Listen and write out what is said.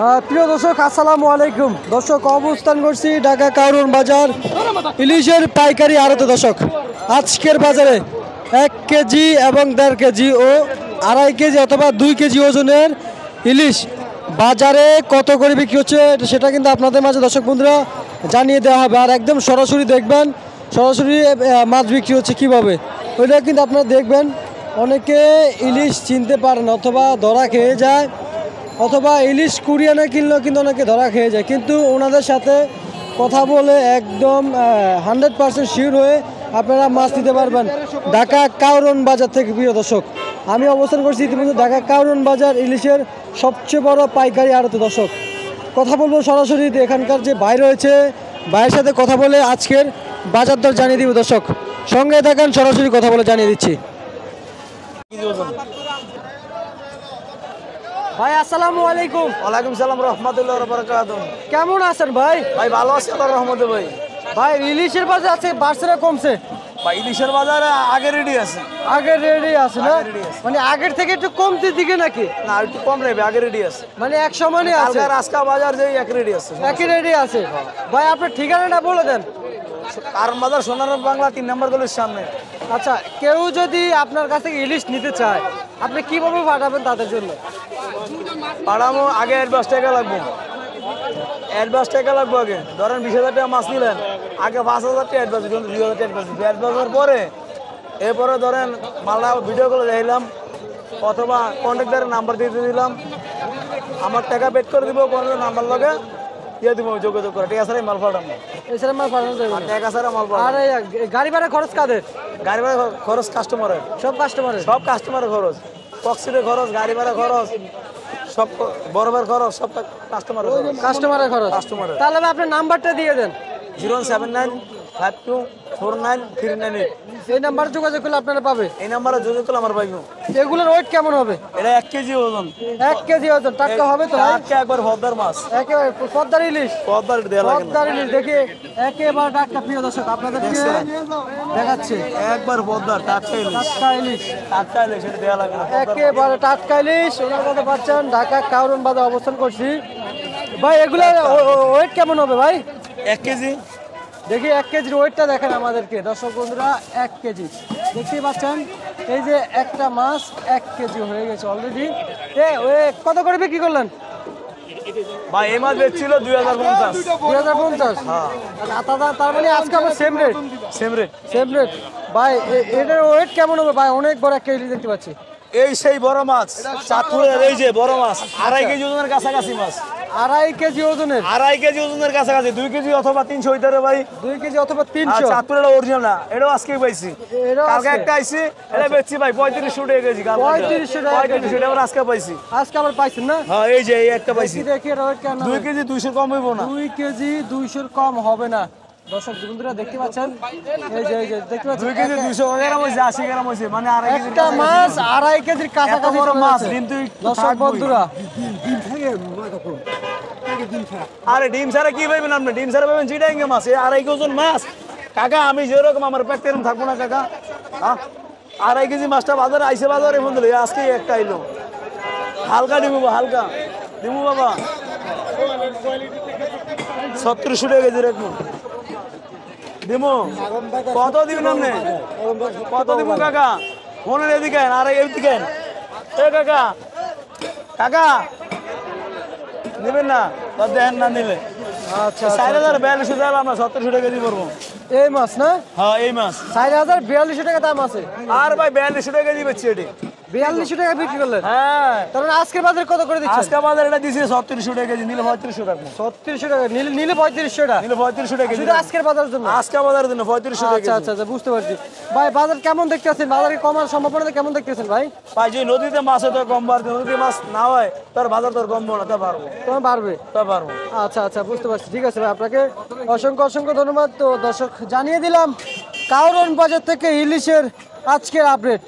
প্রিয় দর্শক আসসালামু আলাইকুম। দর্শক অবস্থান করছি ঢাকা কারওয়ান বাজার ইলিশের পাইকারি আড়তে। দর্শক আজকের বাজারে 1 কেজি এবং 1.5 কেজি ও 2.5 কেজি অথবা 2 কেজি ওজনের ইলিশ বাজারে কত করে বিক্রি হচ্ছে সেটা কিন্তু আপনাদের মাঝে দর্শক বন্ধুরা জানিয়ে দেওয়া হবে। আর একদম সরাসরি দেখবেন সরাসরি মাছ বিক্রি হচ্ছে কীভাবে, ওইটা কিন্তু আপনারা দেখবেন। অনেকে ইলিশ চিনতে পারেন অথবা ধরা খেয়ে যায়, অথবা ইলিশ কুরিয়ানে কিনলেও কিন্তু অনেকে ধরা খেয়ে যায়, কিন্তু ওনাদের সাথে কথা বলে একদম 100% শিওর হয়ে আপনারা মাছ নিতে পারবেন ঢাকা কারওয়ান বাজার থেকে। প্রিয় দর্শক আমি অবস্থান করছি ইতিমধ্যে ঢাকা কারওয়ান বাজার ইলিশের সবচেয়ে বড় পাইকারি আড়তে। দর্শক কথা বলবো সরাসরি এখানকার যে ভাই রয়েছে, ভাইয়ের সাথে কথা বলে আজকের বাজার দর জানিয়ে দিব। দর্শক সঙ্গে থাকেন, সরাসরি কথা বলে জানিয়ে দিচ্ছি। ভাই আসসালামু আলাইকুম। ওয়ালাইকুম সালাম রহমতুল্লাহ বারাকাতুহু। কেমন আছেন ভাই? ভাই ভালো আছি আল্লাহর রহমতে। ভাই ভাই ইলিশের বাজার আছে বাড়ছে না কমছে? ভাই ইলিশের বাজারে আগে রেডি আছে। আগে রেডি আছে না? আগে ready আছে। মানে আগের থেকে একটু কমতে দিকে নাকি? না একটু কম নেবে, আগে রেডি আছে। মানে এক সমানই আছে, কালকে আজকা বাজার যেই এক রেডি আছে। একই রেডি আছে। ভাই আপনার ঠিকানাটা বলে দেন। কারণ বাজার সোনার বাংলা 3 নম্বর গলির সামনে। আচ্ছা, কেউ যদি আপনার কাছ থেকে ইলিশ নিতে চায় আপনি কিভাবে পাঠাবেন তাদের জন্য? পাড়ামো আগে অ্যাডভান্স টাকা লাগবে। অ্যাডভান্স টাকা লাগবে আগে। ধরেন 20,000 টাকা মাছ নিলেন, আগে 5,000 টাকা অ্যাডভান্স দিবেন, 2,000 টাকা অ্যাডভান্স দিবেন। অ্যাডভান্সের পরে এরপরে ধরেন মালটা ভিডিও করে দেখাইলাম অথবা কন্ট্রাক্টরের নাম্বার দিয়ে দিলাম, আমার টাকা পেড করে দিব, কোনো নাম্বার লগে দিয়ে দিব, যোগাযোগ করে টাকা ছাড়াই মাল পাঠাবো। এছাড়া মাল পাঠানো যাবে না? টাকা ছাড়া মাল পাঠাবো। আর এই গাড়ি ভাড়া খরচ কাদের? গাড়ি ভাড়া খরচ কাস্টমারের, সব কাস্টমারের? সব কাস্টমারের খরচ, টক্সিডের খরচ, গাড়ি ভাড়া খরচ, সব বরফের খরচ, সব কাস্টমারের খরচ। কাস্টমারের খরচ। কাস্টমারের। তাহলে ভাই আপনার নাম্বারটা দিয়ে দেন। 07952493998। এই নাম্বারে যোগাযোগ করলে আপনারা পাবে। এই নাম্বারে যোগাযোগ করলে আমার পাইব। এগুলোর ওয়েট কেমন হবে? এটা 1 কেজি ওজন। 1 কেজি ওজন। টাটকা হবে তো? টাটকা একবার পদ্মার মাছ, একেবারে পদ্মার ইলিশ। পদ্মার দেয়া লাগে না। পদ্মার ইলিশ দেখে একেবারে টাটকা। প্রিয় দর্শক আপনাদেরকে দেখাচ্ছে একবার পদ্মার টাটকা ইলিশ। টাটকা ইলিশ, টাটকা ইলিশ এটা দেয়া লাগে না। একেবারে টাটকা ইলিশ। ওনার কথা পাচ্ছেন ঢাকা কারওয়ান বাজার অবস্থান করছি। ভাই এগুলো ওয়েট কেমন হবে ভাই? 1 কেজি। দেখি 1 কেজির ওয়েটটা দেখেন আমাদেরকে দর্শক বন্ধুরা। 1 কেজি দেখতেই পাচ্ছেন, এই যে একটা মাছ 1 কেজি হয়ে গেছে অলরেডি। কত করে বিক্রি করলেন ভাই এই মাছ বেচছিল 2050। 2050? হ্যাঁ, তার মানে আজকে আমার same rate. Same rate. Same rate. ভাই এটার ওয়েট কেমন হবে ভাই? অনেক বড় একটা ইলিশ দেখতে পাচ্ছি। এই সেই বড় মাছ, চাঁদপুরের এই যে বড় মাছ, 2.5 কেজি ওজনের কাছাকাছি মাছ। 2.5 কেজি ওজনের? 2.5 কেজি ওজনের কাছাকাছি। 2 কেজি অথবা 300 হইতে পারে ভাই। 2 কেজি অথবা আর 300? চাঁদপুরের অরিজিনাল না, এটাও আজকেই পাইছি। এটাও কালকে আজকে? একটা আইছি, এটা বেচছি ভাই 3500 টাকা কেজি। 3500 টাকা কেজি? 3500 টাকা আজকে পাইছি। আজকে আবার পাইছেন না? হ্যাঁ এই যে এই একটা পাইছি। দেখি এটা ওয়েট কেমন? 2 কেজি 200 কম হইব না। 2 কেজি 200 কম হবে না। দর্শক বন্ধুরা দেখতে পাচ্ছেন, এই যে দেখতে পাচ্ছেন 2 কেজি 200 গ্রাম হইছে, 80 গ্রাম হইছে, মানে 2.5 কেজি। একটা মাছ 2.5 কেজির কাছাকাছি বড় চলে মাছ যাচ্ছে। কিন্তু একটু দর্শক থাকবেই। বন্ধুরা আরে ডিম ছাড়া কি পাইবেন আপনি? ডিম ছাড়া পাবেন চিটাঙ্গে মাছ। এই 2.5 কেজি ওজন মাছ কাকা, আমি যেরকম আমার পেট তেরম থাকবো না কাকা। হ্যাঁ 2.5 কেজি মাছটা বাজারে আইসে, বাজারে ফোন দিল আজকে একটা আইলো। হালকা ডিমু, হালকা ডিমু বাবা 1700 টাকা কেজি রাখবো। দিমু কত দিবেন আপনি? কত দিব কাকা? ফোনের এদিকে আর এদিকে এ কাকা, কাকা নেবেন না? দেখেন না নিলে আচ্ছা 4,042 টাকা আমরা 1700 টাকা কেজি পড়বো। এই মাছ না? হ্যাঁ এই মাছ। 4,042 টাকা দাম আছে। আর ভাই 42 টাকা কেজি বেচছি এটি। 42 টাকা বিক্রি করলেন? হ্যাঁ তার মানে আজকের বাজারে কত করে দিচ্ছেন? আজকে বাজার এটা দিছে 3700 টাকা কেজি, নিলে 3500 টাকা। 3600 টাকা নিলে 3500 টাকা? নিলে 3500 টাকা কেজি। শুধু আজকের বাজারের জন্য? আজকে বাজারের জন্য 3500 টাকা আচ্ছা কেজি। আচ্ছা আচ্ছা বুঝতে পারছি। ভাই বাজার কেমন দেখতেছেন? বাজারে কমার সম্ভাবনা কেমন দেখতেছেন ভাই? ভাই যে নদীতে মাছ হয় তো কম বাড়বে, নদীতে মাছ না হয় তার বাজার তোর কমবো না, তা পারবো, তোমার বাড়বে? তা পারবো। আচ্ছা আচ্ছা বুঝতে পারছি। ঠিক আছে ভাই, আপনাকে অসংখ্য অসংখ্য ধন্যবাদ। তো দর্শক জানিয়ে দিলাম কারওয়ান বাজার থেকে ইলিশের আজকের আপডেট।